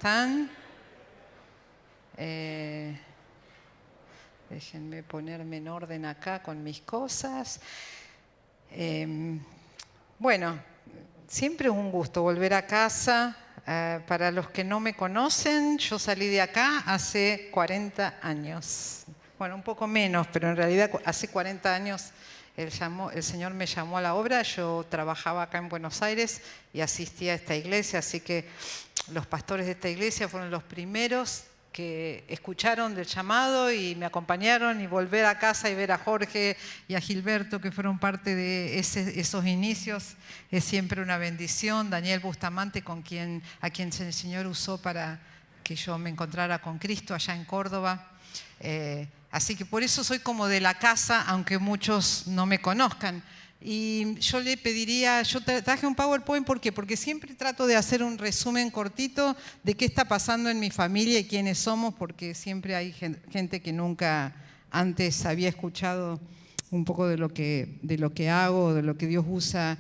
están? Déjenme ponerme en orden acá con mis cosas. Bueno, siempre es un gusto volver a casa. Para los que no me conocen, yo salí de acá hace 40 años. Bueno, un poco menos, pero en realidad hace 40 años el Señor me llamó a la obra. Yo trabajaba acá en Buenos Aires y asistía a esta iglesia, así que los pastores de esta iglesia fueron los primeros que escucharon del llamado y me acompañaron, y volver a casa y ver a Jorge y a Gilberto, que fueron parte de esos inicios, es siempre una bendición. Daniel Bustamante, a quien el Señor usó para que yo me encontrara con Cristo allá en Córdoba. Así que por eso soy como de la casa, aunque muchos no me conozcan. Y yo le pediría, yo traje un PowerPoint, ¿por qué? Porque siempre trato de hacer un resumen cortito de qué está pasando en mi familia y quiénes somos, porque siempre hay gente que nunca antes había escuchado un poco de lo que hago, de lo que Dios usa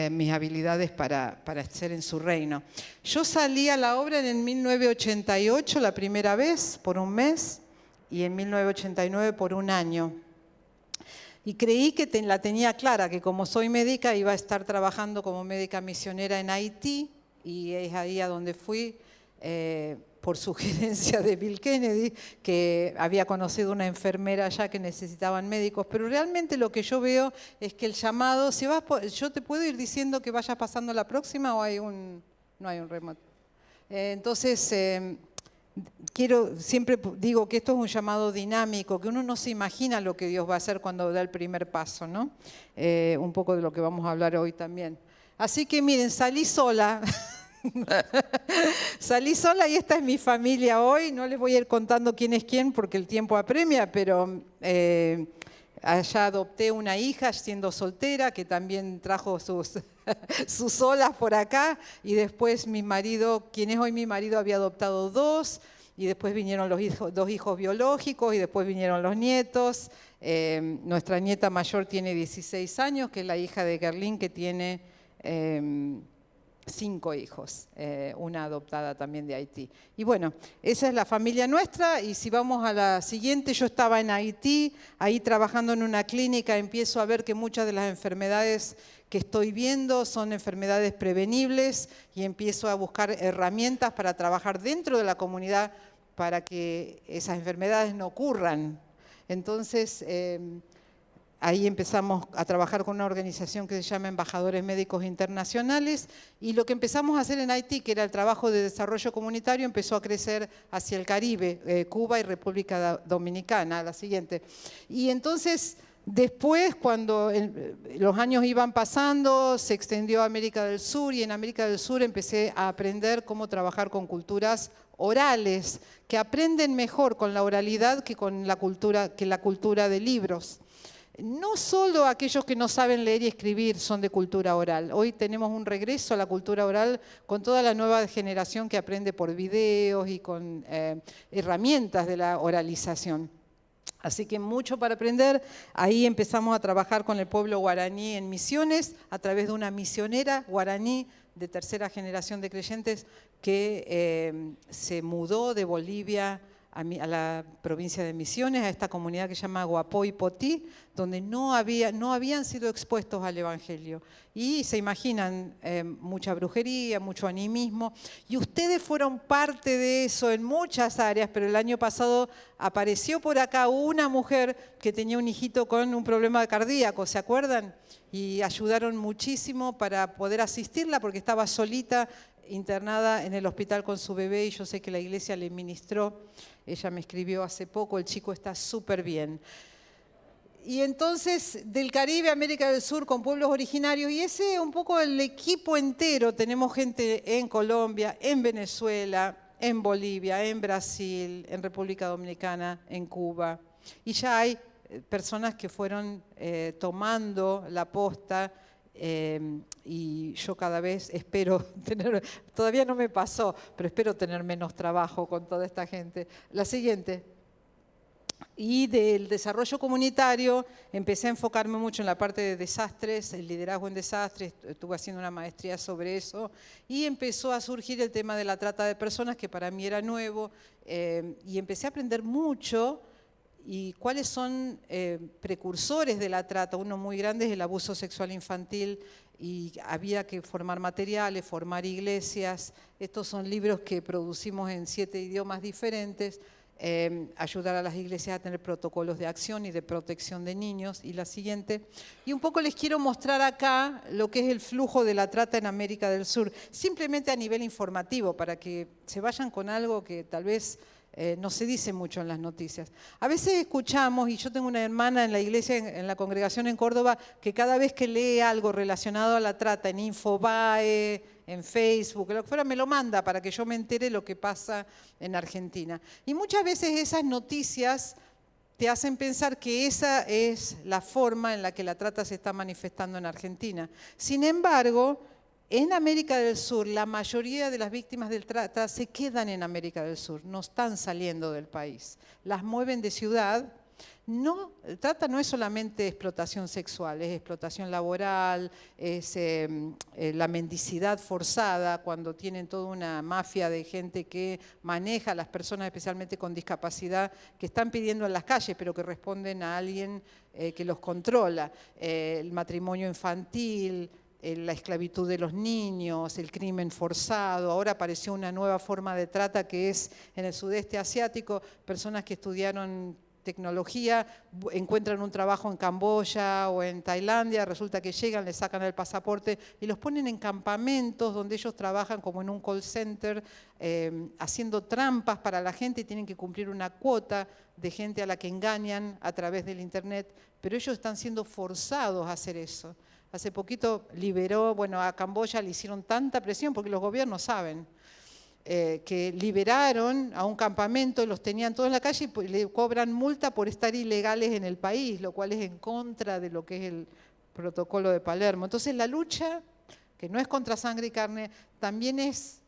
mis habilidades para hacer en su reino. Yo salí a la obra en 1988 la primera vez, por un mes, y en 1989 por un año. Y creí que la tenía clara, que como soy médica iba a estar trabajando como médica misionera en Haití, y es ahí a donde fui por sugerencia de Bill Kennedy, que había conocido una enfermera allá que necesitaban médicos. Pero realmente lo que yo veo es que el llamado, yo te puedo ir diciendo que vayas pasando la próxima, o no hay un remoto. Entonces, siempre digo que esto es un llamado dinámico, que uno no se imagina lo que Dios va a hacer cuando da el primer paso, ¿no? Un poco de lo que vamos a hablar hoy también. Así que miren, salí sola. Salí sola y esta es mi familia hoy. No les voy a ir contando quién es quién porque el tiempo apremia, pero allá adopté una hija siendo soltera que también trajo sus olas por acá, y después mi marido, quien es hoy mi marido, había adoptado dos, y después vinieron dos hijos biológicos, y después vinieron los nietos. Nuestra nieta mayor tiene 16 años, que es la hija de Gerlín, que tiene 5 hijos, una adoptada también de Haití. Y bueno, esa es la familia nuestra. Y si vamos a la siguiente, yo estaba en Haití, ahí trabajando en una clínica, empiezo a ver que muchas de las enfermedades que estoy viendo son enfermedades prevenibles, y empiezo a buscar herramientas para trabajar dentro de la comunidad para que esas enfermedades no ocurran. Entonces, ahí empezamos a trabajar con una organización que se llama Embajadores Médicos Internacionales, y lo que empezamos a hacer en Haití, que era el trabajo de desarrollo comunitario, empezó a crecer hacia el Caribe, Cuba y República Dominicana, la siguiente. Y entonces, después, cuando los años iban pasando, se extendió a América del Sur, y en América del Sur empecé a aprender cómo trabajar con culturas orales, que aprenden mejor con la oralidad que la cultura de libros. No solo aquellos que no saben leer y escribir son de cultura oral. Hoy tenemos un regreso a la cultura oral con toda la nueva generación que aprende por videos y con herramientas de la oralización. Así que mucho para aprender. Ahí empezamos a trabajar con el pueblo guaraní en misiones a través de una misionera guaraní de tercera generación de creyentes que se mudó de Bolivia a la provincia de Misiones, a esta comunidad que se llama Guapoy Potí, donde no habían sido expuestos al Evangelio. Y se imaginan mucha brujería, mucho animismo, y ustedes fueron parte de eso en muchas áreas, pero el año pasado apareció por acá una mujer que tenía un hijito con un problema cardíaco, ¿se acuerdan? Y ayudaron muchísimo para poder asistirla porque estaba solita, internada en el hospital con su bebé, y yo sé que la iglesia le ministró. Ella me escribió hace poco, el chico está súper bien. Y entonces, del Caribe a América del Sur con pueblos originarios, y ese un poco el equipo entero. Tenemos gente en Colombia, en Venezuela, en Bolivia, en Brasil, en República Dominicana, en Cuba. Y ya hay personas que fueron tomando la posta. Y yo cada vez espero tener, todavía no me pasó, pero espero tener menos trabajo con toda esta gente. La siguiente. Y del desarrollo comunitario empecé a enfocarme mucho en la parte de desastres, el liderazgo en desastres, estuve haciendo una maestría sobre eso y empezó a surgir el tema de la trata de personas, que para mí era nuevo, y empecé a aprender mucho y cuáles son precursores de la trata. Uno muy grande es el abuso sexual infantil y había que formar materiales, formar iglesias. Estos son libros que producimos en 7 idiomas diferentes. Ayudar a las iglesias a tener protocolos de acción y de protección de niños. Y la siguiente. Y un poco les quiero mostrar acá lo que es el flujo de la trata en América del Sur, simplemente a nivel informativo, para que se vayan con algo que tal vez no se dice mucho en las noticias. A veces escuchamos, y yo tengo una hermana en la iglesia, en la congregación en Córdoba, que cada vez que lee algo relacionado a la trata en Infobae, en Facebook, lo que fuera, me lo manda para que yo me entere lo que pasa en Argentina. Y muchas veces esas noticias te hacen pensar que esa es la forma en la que la trata se está manifestando en Argentina. Sin embargo, en América del Sur, la mayoría de las víctimas del trata se quedan en América del Sur, no están saliendo del país. Las mueven de ciudad. No, trata no es solamente explotación sexual, es explotación laboral, es la mendicidad forzada, cuando tienen toda una mafia de gente que maneja a las personas, especialmente con discapacidad, que están pidiendo en las calles, pero que responden a alguien que los controla. El matrimonio infantil, la esclavitud de los niños, el crimen forzado. Ahora apareció una nueva forma de trata que es en el sudeste asiático, personas que estudiaron tecnología, encuentran un trabajo en Camboya o en Tailandia, resulta que llegan, les sacan el pasaporte y los ponen en campamentos donde ellos trabajan como en un call center, haciendo trampas para la gente y tienen que cumplir una cuota de gente a la que engañan a través del internet, pero ellos están siendo forzados a hacer eso. Hace poquito liberó, bueno, a Camboya le hicieron tanta presión porque los gobiernos saben, que liberaron a un campamento, los tenían todos en la calle y le cobran multa por estar ilegales en el país, lo cual es en contra de lo que es el protocolo de Palermo. Entonces la lucha, que no es contra sangre y carne, también es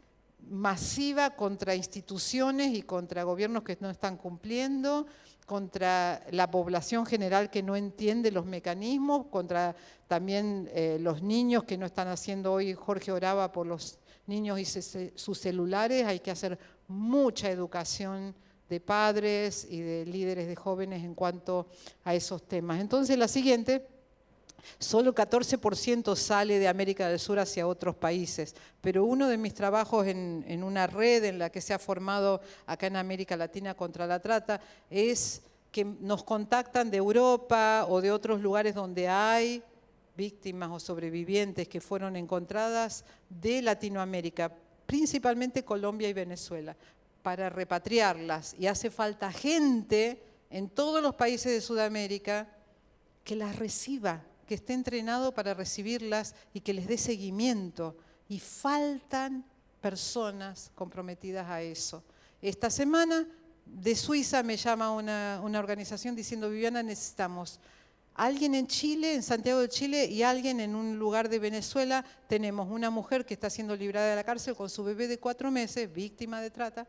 masiva contra instituciones y contra gobiernos que no están cumpliendo, contra la población general que no entiende los mecanismos, contra también los niños que no están haciendo hoy. Jorge oraba por los niños y sus celulares. Hay que hacer mucha educación de padres y de líderes de jóvenes en cuanto a esos temas. Entonces la siguiente, solo 14% sale de América del Sur hacia otros países, pero uno de mis trabajos en una red en la que se ha formado acá en América Latina contra la trata es que nos contactan de Europa o de otros lugares donde hay víctimas o sobrevivientes que fueron encontradas de Latinoamérica, principalmente Colombia y Venezuela, para repatriarlas. Y hace falta gente en todos los países de Sudamérica que las reciba, que esté entrenado para recibirlas y que les dé seguimiento. Y faltan personas comprometidas a eso. Esta semana de Suiza me llama una organización diciendo: Viviana, necesitamos alguien en Chile, en Santiago de Chile, y alguien en un lugar de Venezuela. Tenemos una mujer que está siendo librada de la cárcel con su bebé de 4 meses, víctima de trata.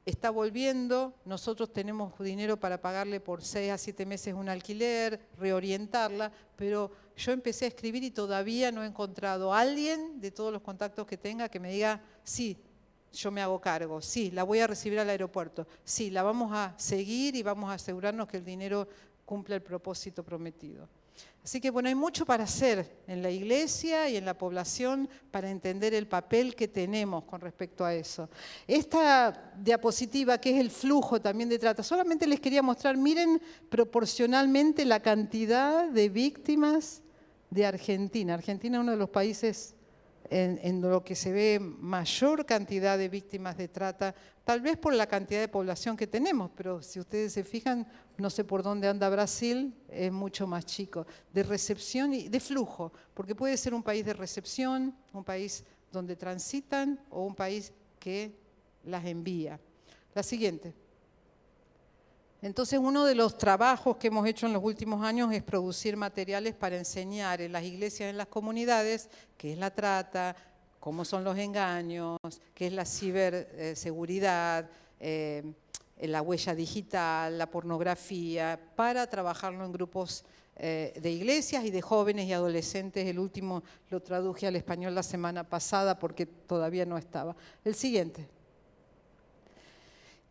Está volviendo, nosotros tenemos dinero para pagarle por 6 a 7 meses un alquiler, reorientarla, pero yo empecé a escribir y todavía no he encontrado a alguien de todos los contactos que tenga que me diga: sí, yo me hago cargo, sí, la voy a recibir al aeropuerto, sí, la vamos a seguir y vamos a asegurarnos que el dinero cumpla el propósito prometido. Así que bueno, hay mucho para hacer en la iglesia y en la población para entender el papel que tenemos con respecto a eso. Esta diapositiva, que es el flujo también de trata, solamente les quería mostrar, miren proporcionalmente la cantidad de víctimas de Argentina. Argentina es uno de los países en lo que se ve mayor cantidad de víctimas de trata, tal vez por la cantidad de población que tenemos, pero si ustedes se fijan, no sé por dónde anda Brasil, es mucho más chico, de recepción y de flujo, porque puede ser un país de recepción, un país donde transitan o un país que las envía. La siguiente. Entonces, uno de los trabajos que hemos hecho en los últimos años es producir materiales para enseñar en las iglesias, en las comunidades, qué es la trata, cómo son los engaños, qué es la ciberseguridad, la huella digital, la pornografía, para trabajarlo en grupos de iglesias y de jóvenes y adolescentes. El último lo traduje al español la semana pasada porque todavía no estaba. El siguiente.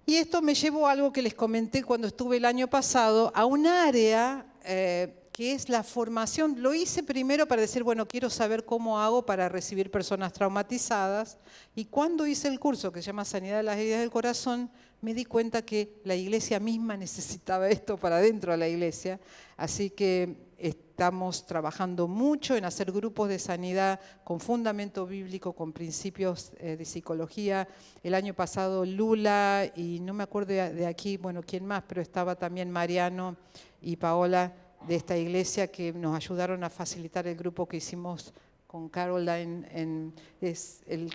Y esto me llevó a algo que les comenté cuando estuve el año pasado, a un área que es la formación. Lo hice primero para decir, bueno, quiero saber cómo hago para recibir personas traumatizadas. Y cuando hice el curso que se llama Sanidad de las heridas del corazón, me di cuenta que la iglesia misma necesitaba esto para dentro de la iglesia. Así que estamos trabajando mucho en hacer grupos de sanidad con fundamento bíblico, con principios de psicología. El año pasado Lula, y no me acuerdo de aquí, bueno, quién más, pero estaba también Mariano y Paola de esta iglesia que nos ayudaron a facilitar el grupo que hicimos con Caroline,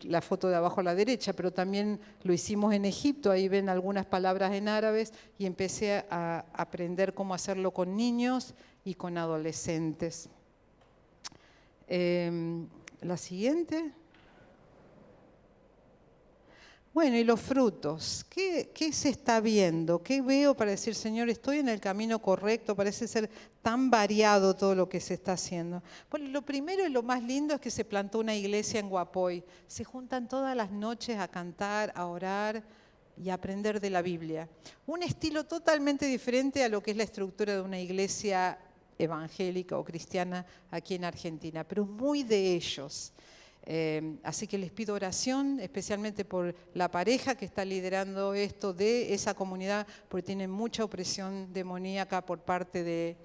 la foto de abajo a la derecha, pero también lo hicimos en Egipto, ahí ven algunas palabras en árabes y empecé a aprender cómo hacerlo con niños y con adolescentes. La siguiente. Bueno, y los frutos, ¿qué se está viendo? ¿Qué veo para decir, Señor, estoy en el camino correcto? Parece ser tan variado todo lo que se está haciendo. Bueno, lo primero y lo más lindo es que se plantó una iglesia en Guapoy. Se juntan todas las noches a cantar, a orar y a aprender de la Biblia. Un estilo totalmente diferente a lo que es la estructura de una iglesia evangélica o cristiana aquí en Argentina, pero muy de ellos. Así que les pido oración, especialmente por la pareja que está liderando esto de esa comunidad, porque tienen mucha opresión demoníaca por parte de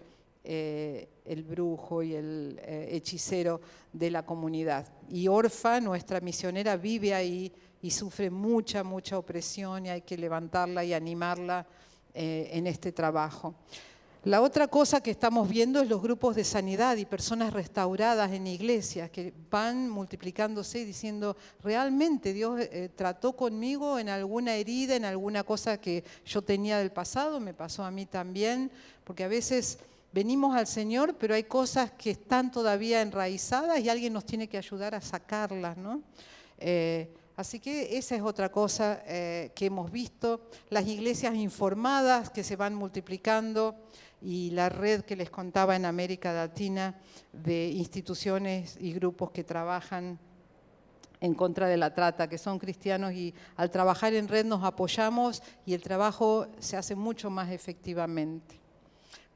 el brujo y el hechicero de la comunidad. Y Orfa, nuestra misionera, vive ahí y sufre mucha opresión y hay que levantarla y animarla en este trabajo. La otra cosa que estamos viendo es los grupos de sanidad y personas restauradas en iglesias que van multiplicándose y diciendo, realmente Dios trató conmigo en alguna herida, en alguna cosa que yo tenía del pasado, me pasó a mí también, porque a veces venimos al Señor, pero hay cosas que están todavía enraizadas y alguien nos tiene que ayudar a sacarlas, ¿no? Así que esa es otra cosa que hemos visto. Las iglesias informadas que se van multiplicando y la red que les contaba en América Latina de instituciones y grupos que trabajan en contra de la trata, que son cristianos y al trabajar en red nos apoyamos y el trabajo se hace mucho más efectivamente.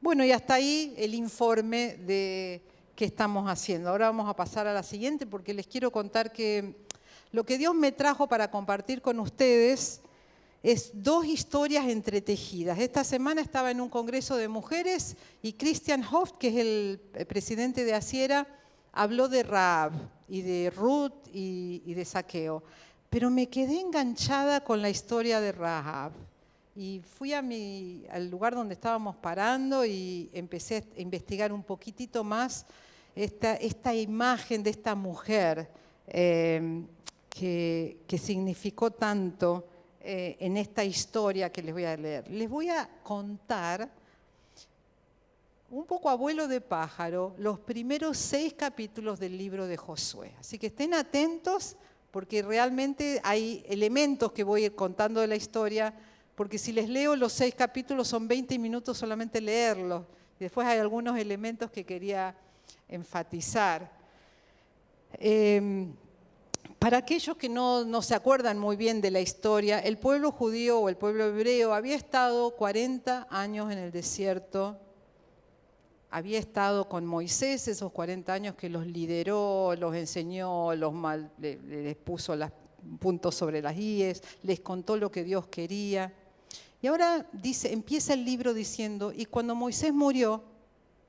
Bueno, y hasta ahí el informe de qué estamos haciendo. Ahora vamos a pasar a la siguiente porque les quiero contar que lo que Dios me trajo para compartir con ustedes es dos historias entretejidas. Esta semana estaba en un congreso de mujeres y Christian Hoft, que es el presidente de Asiera, habló de Rahab y de Ruth y de Zaqueo. Pero me quedé enganchada con la historia de Rahab. Y fui al lugar donde estábamos parando y empecé a investigar un poquitito más esta imagen de esta mujer que significó tanto en esta historia que les voy a leer. Les voy a contar, un poco abuelo de pájaro, los primeros 6 capítulos del libro de Josué. Así que estén atentos porque realmente hay elementos que voy a ir contando de la historia, porque si les leo los 6 capítulos son 20 minutos solamente leerlos. Y después hay algunos elementos que quería enfatizar. Para aquellos que no se acuerdan muy bien de la historia, el pueblo judío o el pueblo hebreo había estado 40 años en el desierto, había estado con Moisés esos 40 años que los lideró, los enseñó, les puso los puntos sobre las íes, les contó lo que Dios quería. Y ahora empieza el libro diciendo, y cuando Moisés murió,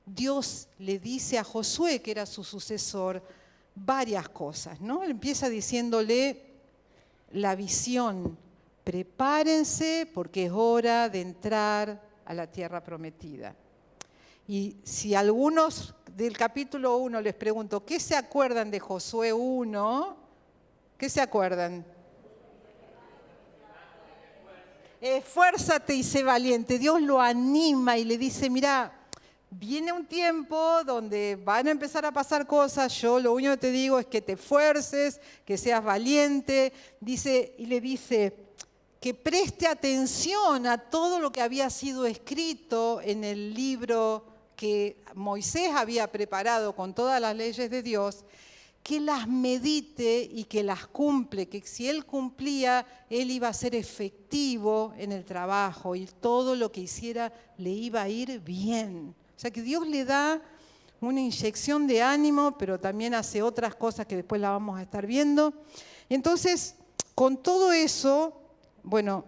Dios le dice a Josué, que era su sucesor, varias cosas, ¿no? Él empieza diciéndole la visión, prepárense porque es hora de entrar a la tierra prometida. Y si algunos del capítulo 1 les pregunto, ¿qué se acuerdan de Josué 1? ¿Qué se acuerdan? Esfuérzate y sé valiente. Dios lo anima y le dice, mira, viene un tiempo donde van a empezar a pasar cosas, yo lo único que te digo es que te esfuerces, que seas valiente, y le dice que preste atención a todo lo que había sido escrito en el libro que Moisés había preparado con todas las leyes de Dios, que las medite y que las cumple, que si él cumplía, él iba a ser efectivo en el trabajo y todo lo que hiciera le iba a ir bien. O sea que Dios le da una inyección de ánimo, pero también hace otras cosas que después las vamos a estar viendo. Entonces, con todo eso, bueno,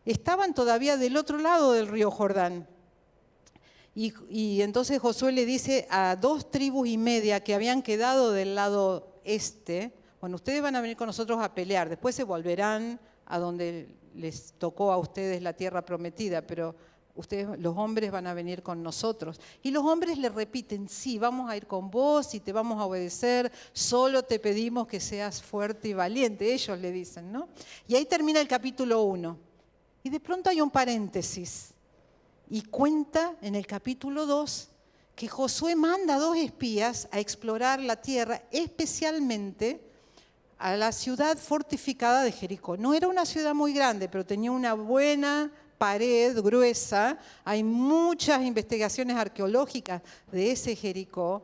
estaban todavía del otro lado del río Jordán. Y entonces Josué le dice a 2 tribus y media que habían quedado del lado este, bueno, ustedes van a venir con nosotros a pelear, después se volverán a donde les tocó a ustedes la tierra prometida, pero ustedes, los hombres, van a venir con nosotros. Y los hombres le repiten, sí, vamos a ir con vos y te vamos a obedecer, solo te pedimos que seas fuerte y valiente, ellos le dicen, ¿no? Y ahí termina el capítulo 1. Y de pronto hay un paréntesis. Y cuenta en el capítulo 2 que Josué manda a 2 espías a explorar la tierra, especialmente a la ciudad fortificada de Jericó. No era una ciudad muy grande, pero tenía una buena pared gruesa. Hay muchas investigaciones arqueológicas de ese Jericó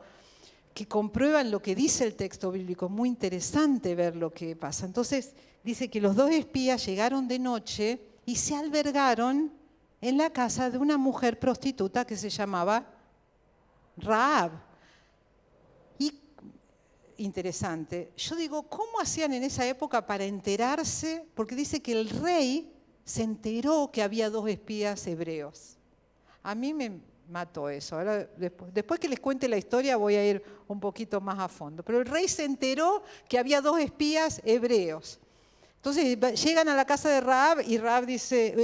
que comprueban lo que dice el texto bíblico. Es muy interesante ver lo que pasa. Entonces dice que los 2 espías llegaron de noche y se albergaron en la casa de una mujer prostituta que se llamaba Rahab. Y interesante, yo digo, ¿cómo hacían en esa época para enterarse? Porque dice que el rey se enteró que había 2 espías hebreos. A mí me mató eso. Ahora, después que les cuente la historia voy a ir un poquito más a fondo. Pero el rey se enteró que había 2 espías hebreos. Entonces llegan a la casa de Rahab y Rahab dice,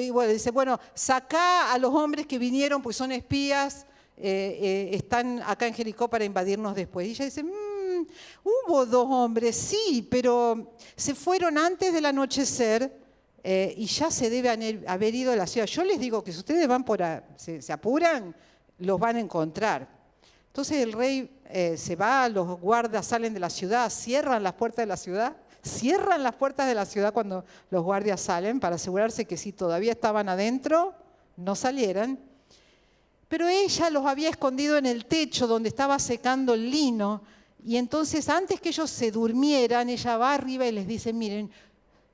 bueno, sacá a los hombres que vinieron, pues son espías, están acá en Jericó para invadirnos después. Y ella dice, hubo 2 hombres, sí, pero se fueron antes del anochecer y ya se debe haber ido a la ciudad. Yo les digo que si ustedes van se apuran, los van a encontrar. Entonces el rey se va, los guardas salen de la ciudad, cierran las puertas de la ciudad. Cierran las puertas de la ciudad cuando los guardias salen para asegurarse que si todavía estaban adentro, no salieran. Pero ella los había escondido en el techo donde estaba secando el lino. Y entonces antes que ellos se durmieran, ella va arriba y les dice, miren,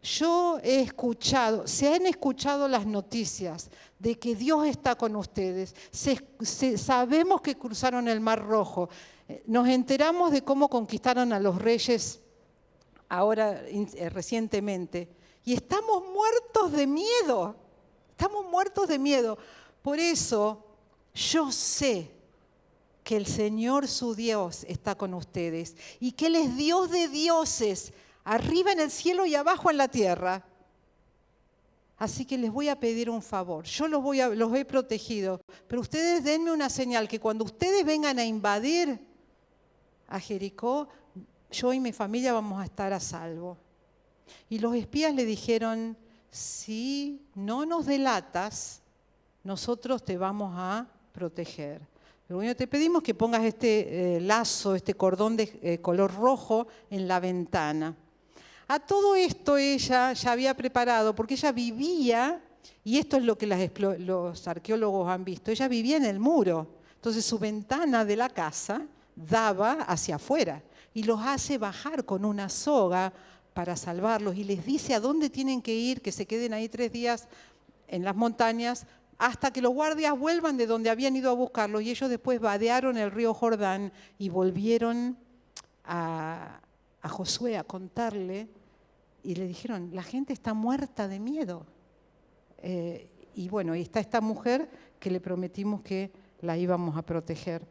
yo he escuchado, se han escuchado las noticias de que Dios está con ustedes. Sabemos que cruzaron el Mar Rojo. Nos enteramos de cómo conquistaron a los reyes ahora recientemente, y estamos muertos de miedo, Por eso yo sé que el Señor su Dios está con ustedes y que Él es Dios de dioses, arriba en el cielo y abajo en la tierra. Así que les voy a pedir un favor, yo los he protegido, pero ustedes denme una señal que cuando ustedes vengan a invadir a Jericó, yo y mi familia vamos a estar a salvo. Y los espías le dijeron, si no nos delatas, nosotros te vamos a proteger. Lo único que te pedimos es que pongas este lazo, este cordón de color rojo en la ventana. A todo esto ella ya había preparado, porque ella vivía, y esto es lo que los arqueólogos han visto, ella vivía en el muro. Entonces su ventana de la casa daba hacia afuera. Y los hace bajar con una soga para salvarlos y les dice a dónde tienen que ir, que se queden ahí 3 días en las montañas hasta que los guardias vuelvan de donde habían ido a buscarlos. Y ellos después vadearon el río Jordán y volvieron a Josué a contarle y le dijeron, la gente está muerta de miedo. Y bueno, y está esta mujer que le prometimos que la íbamos a proteger.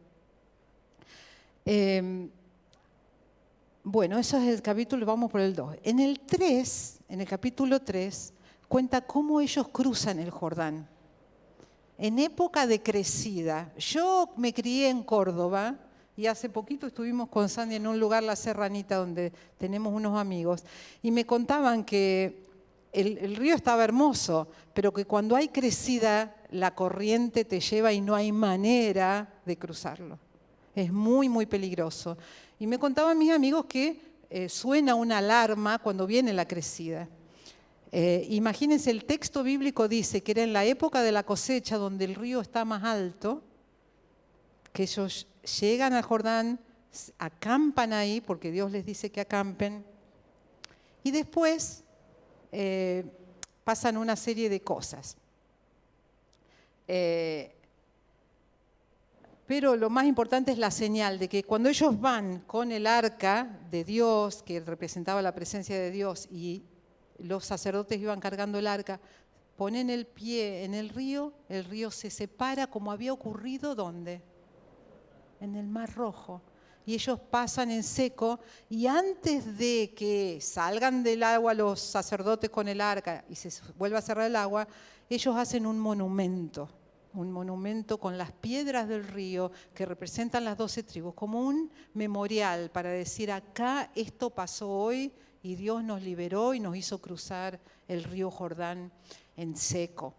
Bueno, eso es el capítulo, vamos por el 2. En el capítulo 3, cuenta cómo ellos cruzan el Jordán. En época de crecida. Yo me crié en Córdoba y hace poquito estuvimos con Sandy en un lugar, La Serranita, donde tenemos unos amigos, y me contaban que el río estaba hermoso, pero que cuando hay crecida, la corriente te lleva y no hay manera de cruzarlo. Es muy, muy peligroso. Y me contaban mis amigos que suena una alarma cuando viene la crecida. Imagínense, el texto bíblico dice que era en la época de la cosecha donde el río está más alto, que ellos llegan al Jordán, acampan ahí, porque Dios les dice que acampen, y después pasan una serie de cosas. Pero lo más importante es la señal de que cuando ellos van con el arca de Dios, que representaba la presencia de Dios, y los sacerdotes iban cargando el arca, ponen el pie en el río se separa como había ocurrido, ¿dónde? En el Mar Rojo. Y ellos pasan en seco, y antes de que salgan del agua los sacerdotes con el arca y se vuelva a cerrar el agua, ellos hacen un monumento con las piedras del río que representan las 12 tribus, como un memorial para decir, acá esto pasó hoy y Dios nos liberó y nos hizo cruzar el río Jordán en seco.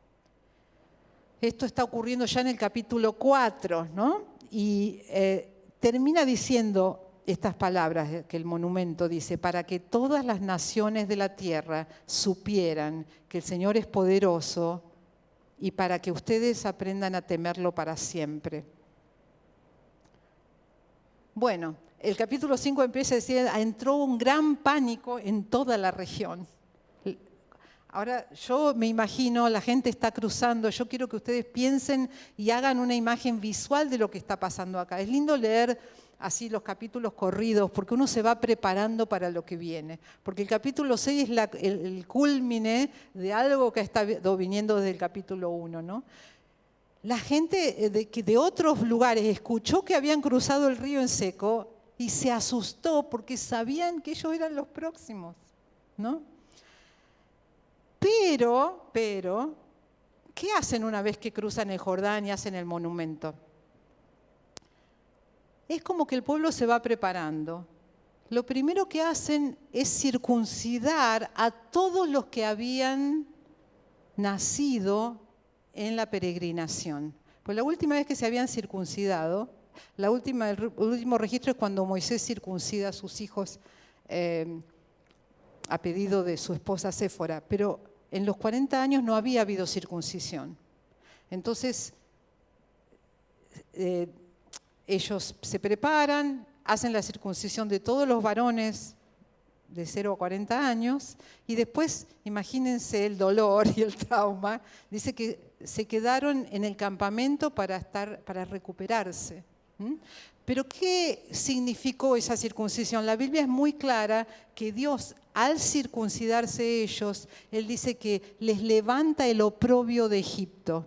Esto está ocurriendo ya en el capítulo 4, ¿no? Y termina diciendo estas palabras que el monumento dice, para que todas las naciones de la tierra supieran que el Señor es poderoso y para que ustedes aprendan a temerlo para siempre. Bueno, el capítulo 5 empieza a decir, entró un gran pánico en toda la región. Ahora, yo me imagino, la gente está cruzando, yo quiero que ustedes piensen y hagan una imagen visual de lo que está pasando acá. Es lindo leer así los capítulos corridos, porque uno se va preparando para lo que viene. Porque el capítulo 6 es el cúlmine de algo que está viniendo desde el capítulo 1, ¿no? La gente de otros lugares escuchó que habían cruzado el río en seco y se asustó porque sabían que ellos eran los próximos, ¿no? Pero, ¿qué hacen una vez que cruzan el Jordán y hacen el monumento? Es como que el pueblo se va preparando. Lo primero que hacen es circuncidar a todos los que habían nacido en la peregrinación. Pues la última vez que se habían circuncidado, el último registro es cuando Moisés circuncida a sus hijos a pedido de su esposa Séfora, pero en los 40 años no había habido circuncisión. Entonces, ellos se preparan, hacen la circuncisión de todos los varones de 0 a 40 años, y después, imagínense el dolor y el trauma, dice que se quedaron en el campamento para recuperarse. Pero ¿qué significó esa circuncisión? La Biblia es muy clara que Dios, al circuncidarse ellos, Él dice que les levanta el oprobio de Egipto.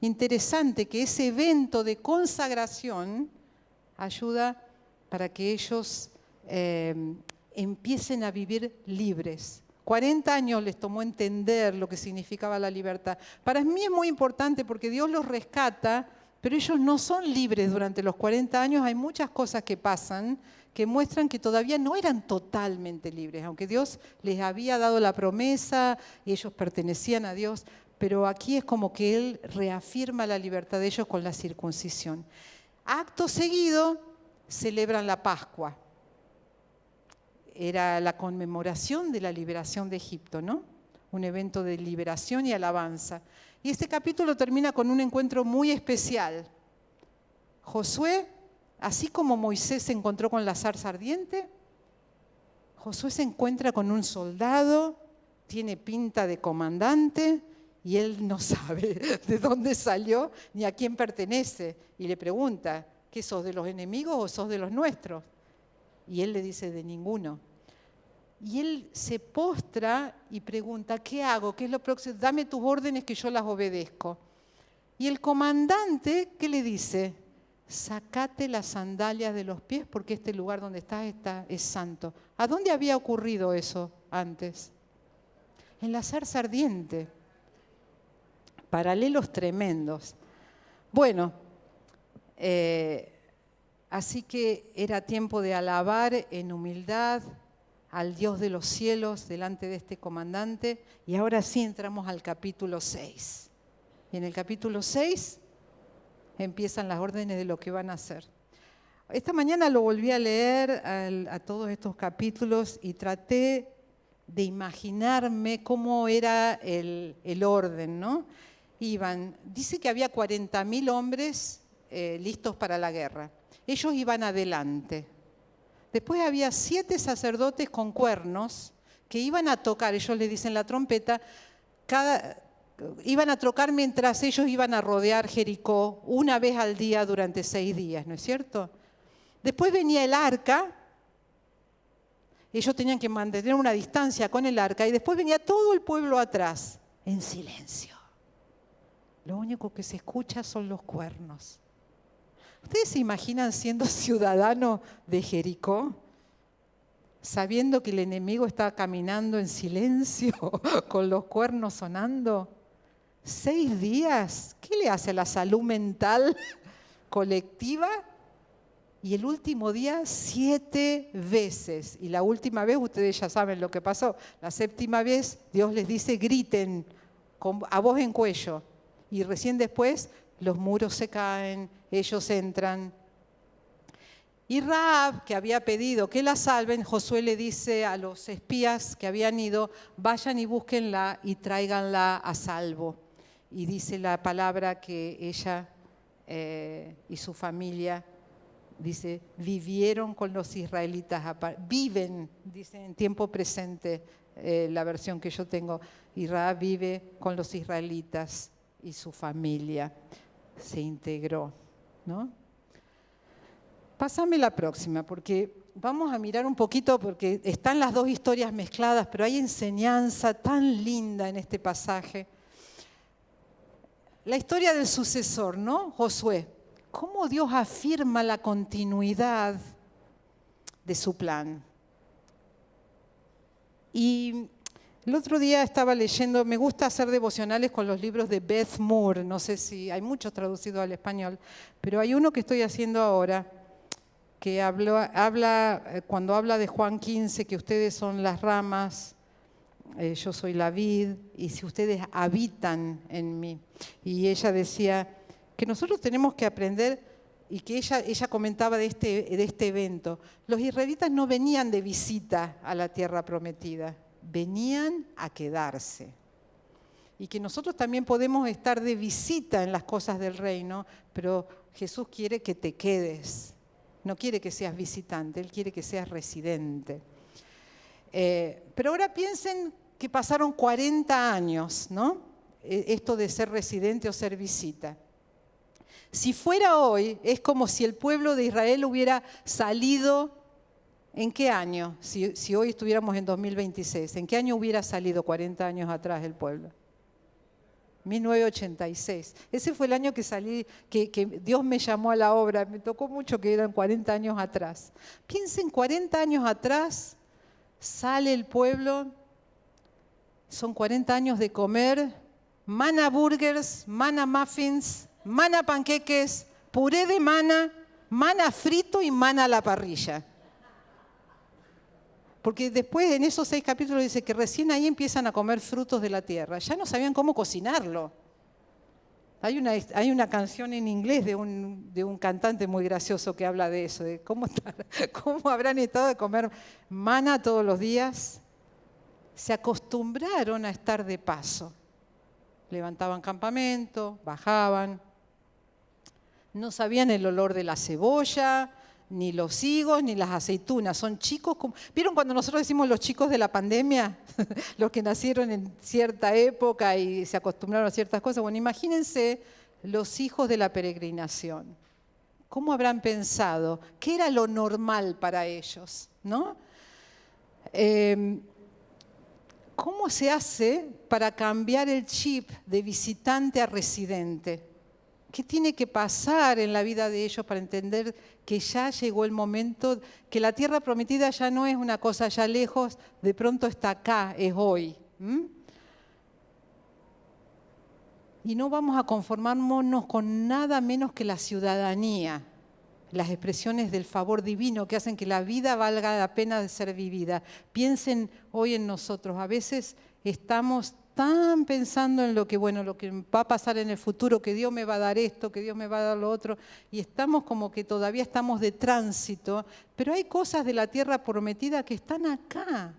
Interesante que ese evento de consagración ayuda para que ellos empiecen a vivir libres. 40 años les tomó entender lo que significaba la libertad. Para mí es muy importante porque Dios los rescata, pero ellos no son libres durante los 40 años. Hay muchas cosas que pasan que muestran que todavía no eran totalmente libres, aunque Dios les había dado la promesa y ellos pertenecían a Dios, pero aquí es como que Él reafirma la libertad de ellos con la circuncisión. Acto seguido, celebran la Pascua. Era la conmemoración de la liberación de Egipto, ¿no? Un evento de liberación y alabanza. Y este capítulo termina con un encuentro muy especial. Josué, así como Moisés se encontró con la zarza ardiente, Josué se encuentra con un soldado, tiene pinta de comandante y él no sabe de dónde salió ni a quién pertenece. Y le pregunta, ¿qué sos, de los enemigos o sos de los nuestros? Y él le dice, de ninguno. Y él se postra y pregunta, ¿qué hago? ¿Qué es lo próximo? Dame tus órdenes que yo las obedezco. Y el comandante, ¿qué le dice? Sácate las sandalias de los pies porque este lugar donde estás es santo. ¿A dónde había ocurrido eso antes? En la zarza ardiente. Paralelos tremendos. Bueno, así que era tiempo de alabar en humildad al Dios de los cielos delante de este comandante. Y ahora sí entramos al capítulo 6. Y en el capítulo 6 empiezan las órdenes de lo que van a hacer. Esta mañana lo volví a leer a todos estos capítulos y traté de imaginarme cómo era el orden, ¿no? Dice que había 40.000 hombres listos para la guerra. Ellos iban adelante. Después había 7 sacerdotes con cuernos que iban a tocar, ellos le dicen la trompeta, iban a tocar mientras ellos iban a rodear Jericó una vez al día durante 6 días, ¿no es cierto? Después venía el arca, ellos tenían que mantener una distancia con el arca y después venía todo el pueblo atrás, en silencio. Lo único que se escucha son los cuernos. ¿Ustedes se imaginan siendo ciudadanos de Jericó, sabiendo que el enemigo está caminando en silencio, con los cuernos sonando? 6 días, ¿qué le hace a la salud mental colectiva? Y el último día 7 veces. Y la última vez, ustedes ya saben lo que pasó. La 7ª vez, Dios les dice, griten a voz en cuello. Y recién después, los muros se caen, ellos entran. Y Rahab, que había pedido que la salven, Josué le dice a los espías que habían ido, vayan y búsquenla y tráiganla a salvo. Y dice la palabra que ella y su familia, dice, vivieron con los israelitas, viven, dice en tiempo presente, la versión que yo tengo, y Rahab vive con los israelitas y su familia se integró, ¿no? Pásame la próxima, porque vamos a mirar un poquito, porque están las 2 historias mezcladas, pero hay enseñanza tan linda en este pasaje. La historia del sucesor, ¿no? Josué. ¿Cómo Dios afirma la continuidad de su plan? Y el otro día estaba leyendo, me gusta hacer devocionales con los libros de Beth Moore, no sé si hay muchos traducidos al español, pero hay uno que estoy haciendo ahora, que cuando habla de Juan 15, que ustedes son las ramas, yo soy la vid, y si ustedes habitan en mí. Y ella decía que nosotros tenemos que aprender, y que ella comentaba de este evento, los israelitas no venían de visita a la tierra prometida, venían a quedarse. Y que nosotros también podemos estar de visita en las cosas del reino, pero Jesús quiere que te quedes. No quiere que seas visitante, Él quiere que seas residente. Pero ahora piensen que pasaron 40 años, ¿no? Esto de ser residente o ser visita. Si fuera hoy, es como si el pueblo de Israel hubiera salido, ¿en qué año? Si hoy estuviéramos en 2026, ¿en qué año hubiera salido 40 años atrás el pueblo? 1986. Ese fue el año que salí, que Dios me llamó a la obra. Me tocó mucho que eran 40 años atrás. Piensen, 40 años atrás sale el pueblo, son 40 años de comer mana burgers, mana muffins, mana panqueques, puré de mana, mana frito y mana a la parrilla. Porque después en esos 6 capítulos dice que recién ahí empiezan a comer frutos de la tierra. Ya no sabían cómo cocinarlo. Hay una canción en inglés de un cantante muy gracioso que habla de eso, de cómo habrán estado de comer mana todos los días. Se acostumbraron a estar de paso. Levantaban campamento, bajaban. No sabían el olor de la cebolla, ni los higos, ni las aceitunas. Son chicos como... ¿Vieron cuando nosotros decimos los chicos de la pandemia? Los que nacieron en cierta época y se acostumbraron a ciertas cosas. Bueno, imagínense los hijos de la peregrinación. ¿Cómo habrán pensado? ¿Qué era lo normal para ellos? ¿No? ¿Cómo se hace para cambiar el chip de visitante a residente? ¿Qué tiene que pasar en la vida de ellos para entender que ya llegó el momento, que la tierra prometida ya no es una cosa allá lejos, de pronto está acá, es hoy? Y no vamos a conformarnos con nada menos que la ciudadanía, las expresiones del favor divino que hacen que la vida valga la pena de ser vivida. Piensen hoy en nosotros, a veces estamos tan pensando en lo que va a pasar en el futuro, que Dios me va a dar esto, que Dios me va a dar lo otro, y estamos como que todavía estamos de tránsito, pero hay cosas de la tierra prometida que están acá.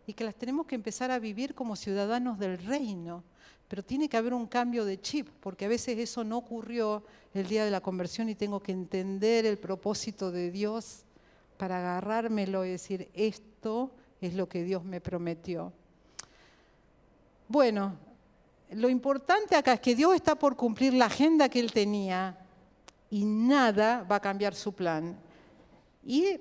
y que las tenemos que empezar a vivir como ciudadanos del reino. Pero tiene que haber un cambio de chip, porque a veces eso no ocurrió el día de la conversión y tengo que entender el propósito de Dios para agarrármelo y decir, esto es lo que Dios me prometió. Bueno, lo importante acá es que Dios está por cumplir la agenda que Él tenía y nada va a cambiar su plan. Y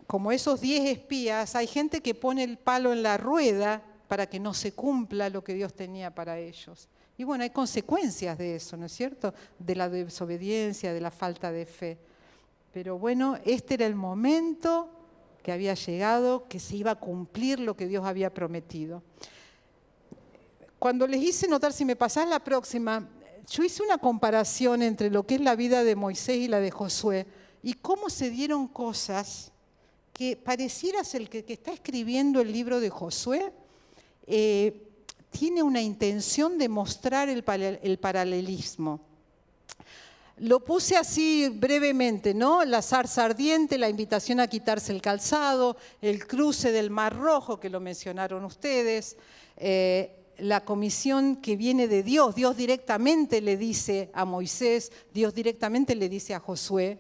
como esos 10 espías, hay gente que pone el palo en la rueda para que no se cumpla lo que Dios tenía para ellos. Y bueno, hay consecuencias de eso, ¿no es cierto? De la desobediencia, de la falta de fe. Pero bueno, este era el momento que había llegado, que se iba a cumplir lo que Dios había prometido. Cuando les hice notar, si me pasás la próxima, yo hice una comparación entre lo que es la vida de Moisés y la de Josué y cómo se dieron cosas que pareciera ser el que está escribiendo el libro de Josué, tiene una intención de mostrar el paralelismo. Lo puse así brevemente, ¿no? La zarza ardiente, la invitación a quitarse el calzado, el cruce del Mar Rojo, que lo mencionaron ustedes, la comisión que viene de Dios. Dios directamente le dice a Moisés, Dios directamente le dice a Josué.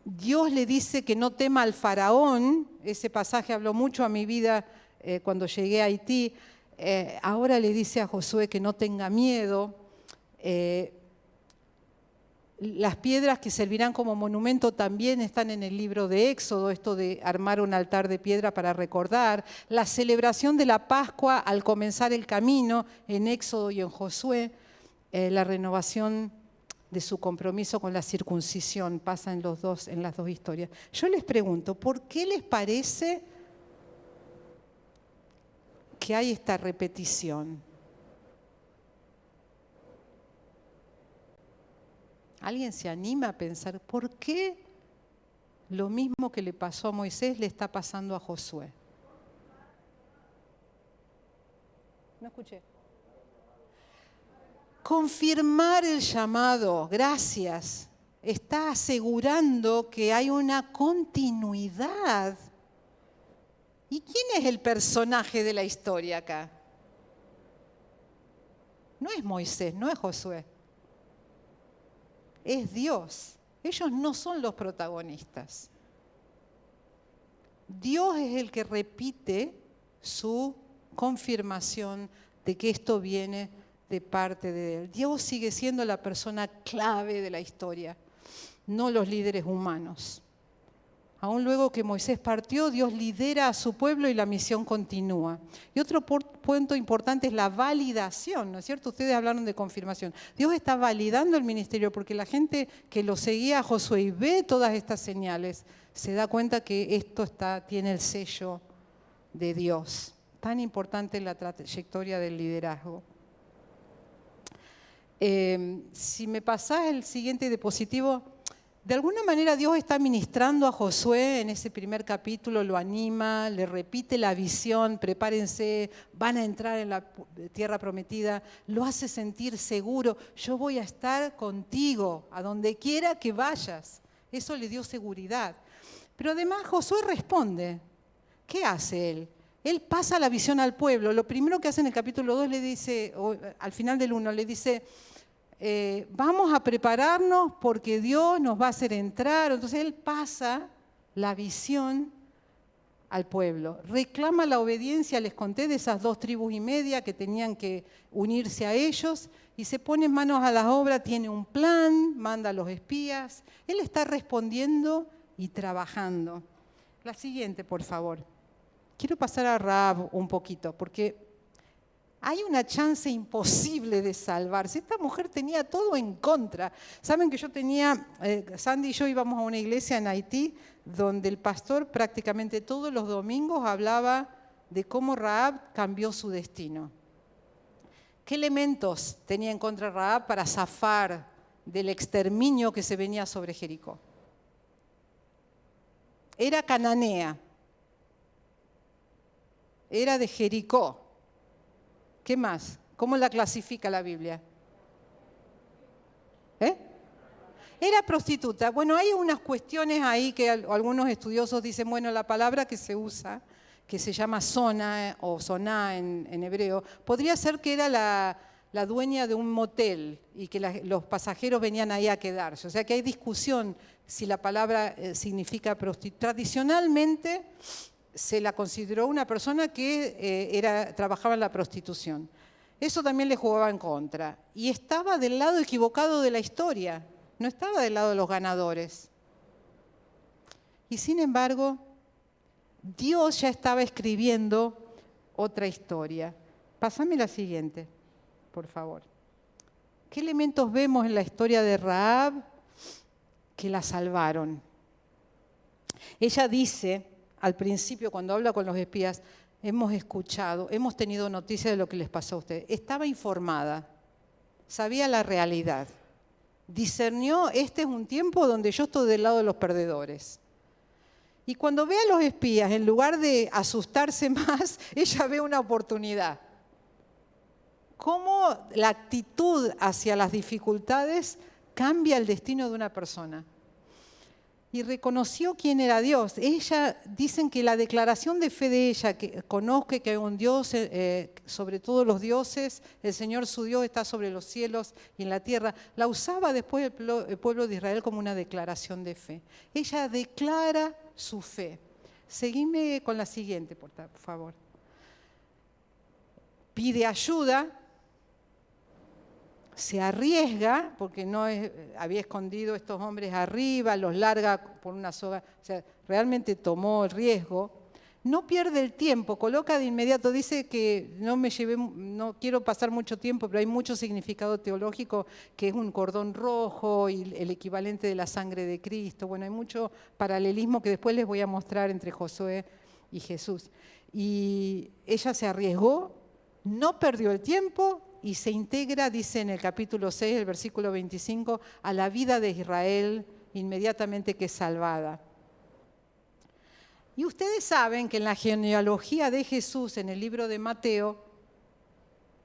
Dios le dice que no tema al faraón. Ese pasaje habló mucho a mi vida cuando llegué a Haití. Ahora le dice a Josué que no tenga miedo. Las piedras que servirán como monumento también están en el libro de Éxodo, esto de armar un altar de piedra para recordar. La celebración de la Pascua al comenzar el camino en Éxodo y en Josué. La renovación de su compromiso con la circuncisión pasa en las dos historias. Yo les pregunto, ¿por qué les parece que hay esta repetición? ¿Alguien se anima a pensar por qué lo mismo que le pasó a Moisés le está pasando a Josué? No escuché. Confirmar el llamado, gracias, está asegurando que hay una continuidad. ¿Y quién es el personaje de la historia acá? No es Moisés, no es Josué. Es Dios. Ellos no son los protagonistas. Dios es el que repite su confirmación de que esto viene de parte de Él. Dios sigue siendo la persona clave de la historia, no los líderes humanos. Aún luego que Moisés partió, Dios lidera a su pueblo y la misión continúa. Y otro punto importante es la validación, ¿no es cierto? Ustedes hablaron de confirmación. Dios está validando el ministerio porque la gente que lo seguía a Josué y ve todas estas señales, se da cuenta que esto tiene el sello de Dios. Tan importante en la trayectoria del liderazgo. Si me pasás el siguiente diapositivo. De alguna manera Dios está ministrando a Josué en ese primer capítulo, lo anima, le repite la visión, prepárense, van a entrar en la tierra prometida, lo hace sentir seguro, yo voy a estar contigo a donde quiera que vayas. Eso le dio seguridad. Pero además Josué responde. ¿Qué hace él? Él pasa la visión al pueblo. Lo primero que hace en el capítulo 2 le dice, o al final del 1, le dice, vamos a prepararnos porque Dios nos va a hacer entrar. Entonces él pasa la visión al pueblo. Reclama la obediencia, les conté de esas 2 tribus y media que tenían que unirse a ellos y se pone manos a la obra, tiene un plan, manda a los espías. Él está respondiendo y trabajando. La siguiente, por favor. Quiero pasar a Rahab un poquito porque hay una chance imposible de salvarse. Esta mujer tenía todo en contra. Saben que yo Sandy y yo íbamos a una iglesia en Haití donde el pastor prácticamente todos los domingos hablaba de cómo Rahab cambió su destino. ¿Qué elementos tenía en contra Rahab para zafar del exterminio que se venía sobre Jericó? Era cananea. Era de Jericó. ¿Qué más? ¿Cómo la clasifica la Biblia? Era prostituta. Bueno, hay unas cuestiones ahí que algunos estudiosos dicen, bueno, la palabra que se usa, que se llama Zona o Soná en hebreo, podría ser que era la dueña de un motel y que los pasajeros venían ahí a quedarse. O sea que hay discusión si la palabra significa prostituta. Tradicionalmente se la consideró una persona que trabajaba en la prostitución. Eso también le jugaba en contra. Y estaba del lado equivocado de la historia, no estaba del lado de los ganadores. Y sin embargo, Dios ya estaba escribiendo otra historia. Pásame la siguiente, por favor. ¿Qué elementos vemos en la historia de Rahab que la salvaron? Ella dice, al principio, cuando habla con los espías, hemos escuchado, hemos tenido noticia de lo que les pasó a ustedes. Estaba informada, sabía la realidad. Discernió, este es un tiempo donde yo estoy del lado de los perdedores. Y cuando ve a los espías, en lugar de asustarse más, ella ve una oportunidad. Cómo la actitud hacia las dificultades cambia el destino de una persona. Y reconoció quién era Dios. Dicen que la declaración de fe de ella, que conozca que hay un Dios sobre todos los dioses, el Señor su Dios está sobre los cielos y en la tierra, la usaba después el pueblo de Israel como una declaración de fe. Ella declara su fe. Seguime con la siguiente, por favor. Pide ayuda. Se arriesga, porque había escondido a estos hombres arriba, los larga por una soga, o sea, realmente tomó el riesgo. No pierde el tiempo, coloca de inmediato, dice que no quiero pasar mucho tiempo, pero hay mucho significado teológico, que es un cordón rojo y el equivalente de la sangre de Cristo. Bueno, hay mucho paralelismo que después les voy a mostrar entre Josué y Jesús. Y ella se arriesgó, no perdió el tiempo, y se integra, dice en el capítulo 6, el versículo 25, a la vida de Israel inmediatamente que es salvada. Y ustedes saben que en la genealogía de Jesús, en el libro de Mateo,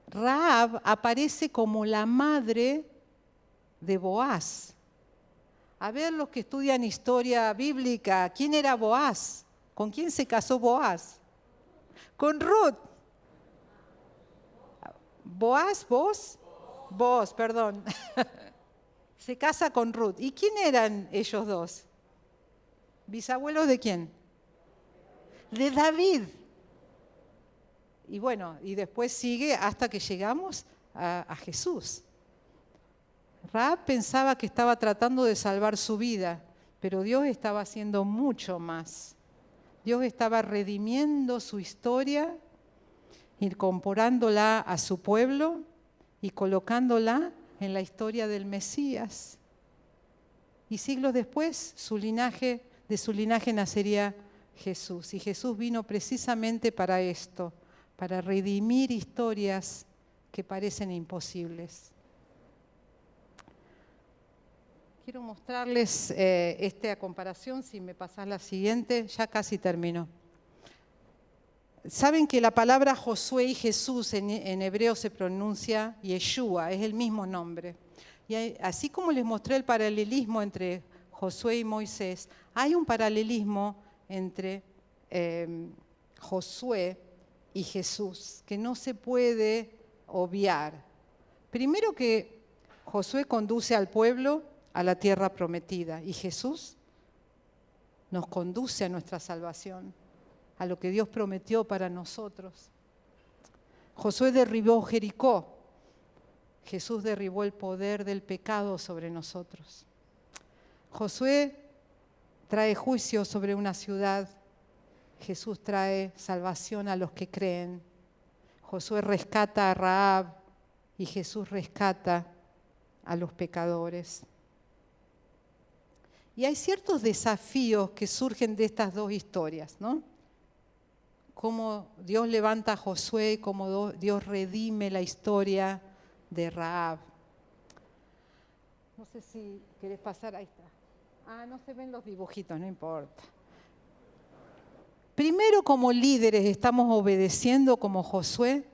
Rahab aparece como la madre de Boaz. A ver, los que estudian historia bíblica, ¿quién era Boaz? ¿Con quién se casó Boaz? Con Ruth. Boaz, vos, perdón. Se casa con Ruth. ¿Y quién eran ellos dos? ¿Bisabuelos de quién? De David. Y bueno, y después sigue hasta que llegamos a Jesús. Rahab pensaba que estaba tratando de salvar su vida, pero Dios estaba haciendo mucho más. Dios estaba redimiendo su historia, incorporándola a su pueblo y colocándola en la historia del Mesías. Y siglos después, de su linaje nacería Jesús. Y Jesús vino precisamente para esto, para redimir historias que parecen imposibles. Quiero mostrarles esta comparación, si me pasás la siguiente, ya casi termino. Saben que la palabra Josué y Jesús en hebreo se pronuncia Yeshua, es el mismo nombre. Y así como les mostré el paralelismo entre Josué y Moisés, hay un paralelismo entre Josué y Jesús que no se puede obviar. Primero que Josué conduce al pueblo a la tierra prometida y Jesús nos conduce a nuestra salvación, a lo que Dios prometió para nosotros. Josué derribó Jericó. Jesús derribó el poder del pecado sobre nosotros. Josué trae juicio sobre una ciudad. Jesús trae salvación a los que creen. Josué rescata a Rahab y Jesús rescata a los pecadores. Y hay ciertos desafíos que surgen de estas dos historias, ¿no? Cómo Dios levanta a Josué y cómo Dios redime la historia de Rahab. No sé si querés pasar, ahí está. No se ven los dibujitos, no importa. Primero, como líderes, estamos obedeciendo como Josué,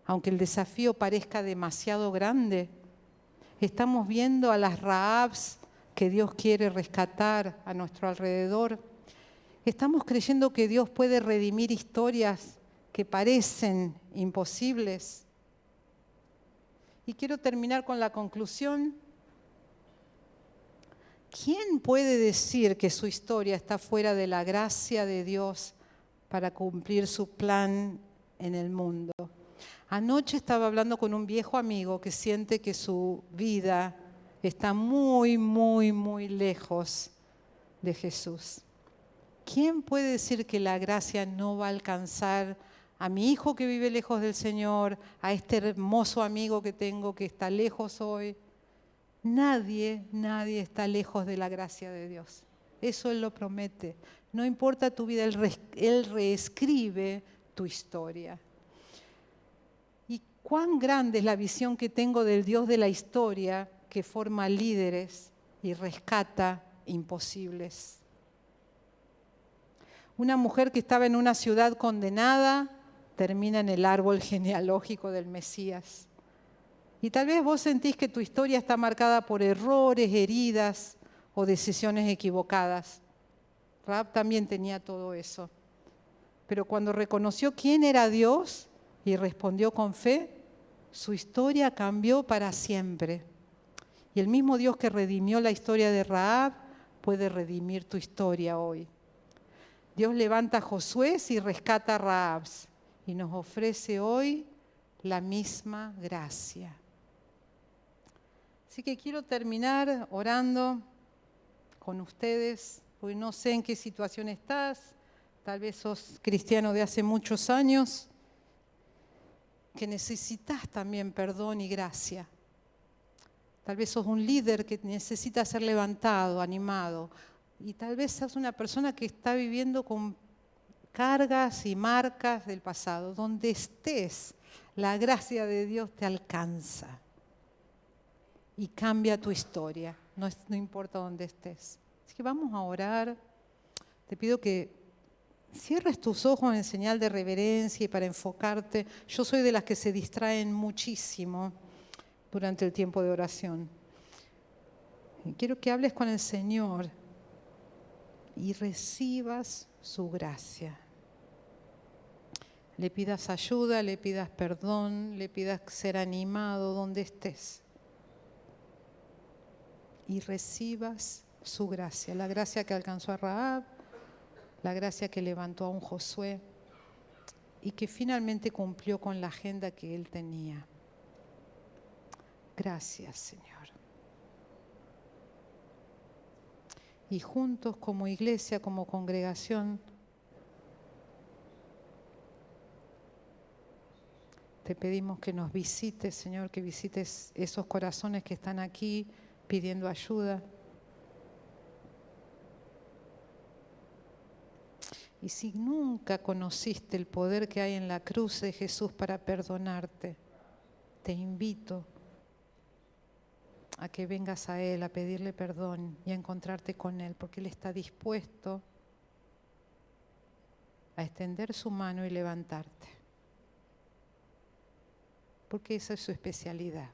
aunque el desafío parezca demasiado grande. Estamos viendo a las Rahabs que Dios quiere rescatar a nuestro alrededor. Estamos creyendo que Dios puede redimir historias que parecen imposibles. Y quiero terminar con la conclusión. ¿Quién puede decir que su historia está fuera de la gracia de Dios para cumplir su plan en el mundo? Anoche estaba hablando con un viejo amigo que siente que su vida está muy, muy, muy lejos de Jesús. ¿Quién puede decir que la gracia no va a alcanzar a mi hijo que vive lejos del Señor, a este hermoso amigo que tengo que está lejos hoy? Nadie está lejos de la gracia de Dios. Eso Él lo promete. No importa tu vida, Él reescribe tu historia. Y cuán grande es la visión que tengo del Dios de la historia que forma líderes y rescata imposibles. Una mujer que estaba en una ciudad condenada termina en el árbol genealógico del Mesías. Y tal vez vos sentís que tu historia está marcada por errores, heridas o decisiones equivocadas. Rahab también tenía todo eso. Pero cuando reconoció quién era Dios y respondió con fe, su historia cambió para siempre. Y el mismo Dios que redimió la historia de Rahab puede redimir tu historia hoy. Dios levanta a Josué y rescata a Rahab y nos ofrece hoy la misma gracia. Así que quiero terminar orando con ustedes, porque no sé en qué situación estás. Tal vez sos cristiano de hace muchos años, que necesitas también perdón y gracia. Tal vez sos un líder que necesita ser levantado, animado. Y tal vez sos una persona que está viviendo con cargas y marcas del pasado. Donde estés, la gracia de Dios te alcanza y cambia tu historia, no importa dónde estés. Así que vamos a orar. Te pido que cierres tus ojos en señal de reverencia y para enfocarte. Yo soy de las que se distraen muchísimo durante el tiempo de oración. Y quiero que hables con el Señor y recibas su gracia. Le pidas ayuda, le pidas perdón, le pidas ser animado donde estés. Y recibas su gracia, la gracia que alcanzó a Rahab, la gracia que levantó a un Josué y que finalmente cumplió con la agenda que él tenía. Gracias, Señor. Y juntos como iglesia, como congregación, te pedimos que nos visites, Señor, que visites esos corazones que están aquí pidiendo ayuda. Y si nunca conociste el poder que hay en la cruz de Jesús para perdonarte, te invito a que vengas a Él, a pedirle perdón y a encontrarte con Él, porque Él está dispuesto a extender su mano y levantarte. Porque esa es su especialidad.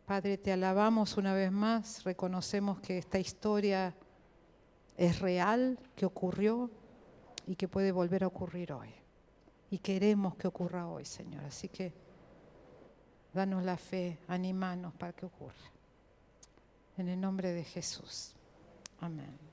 Padre, te alabamos una vez más, reconocemos que esta historia es real, que ocurrió y que puede volver a ocurrir hoy. Y queremos que ocurra hoy, Señor. Así que danos la fe, animanos para que ocurra. En el nombre de Jesús. Amén.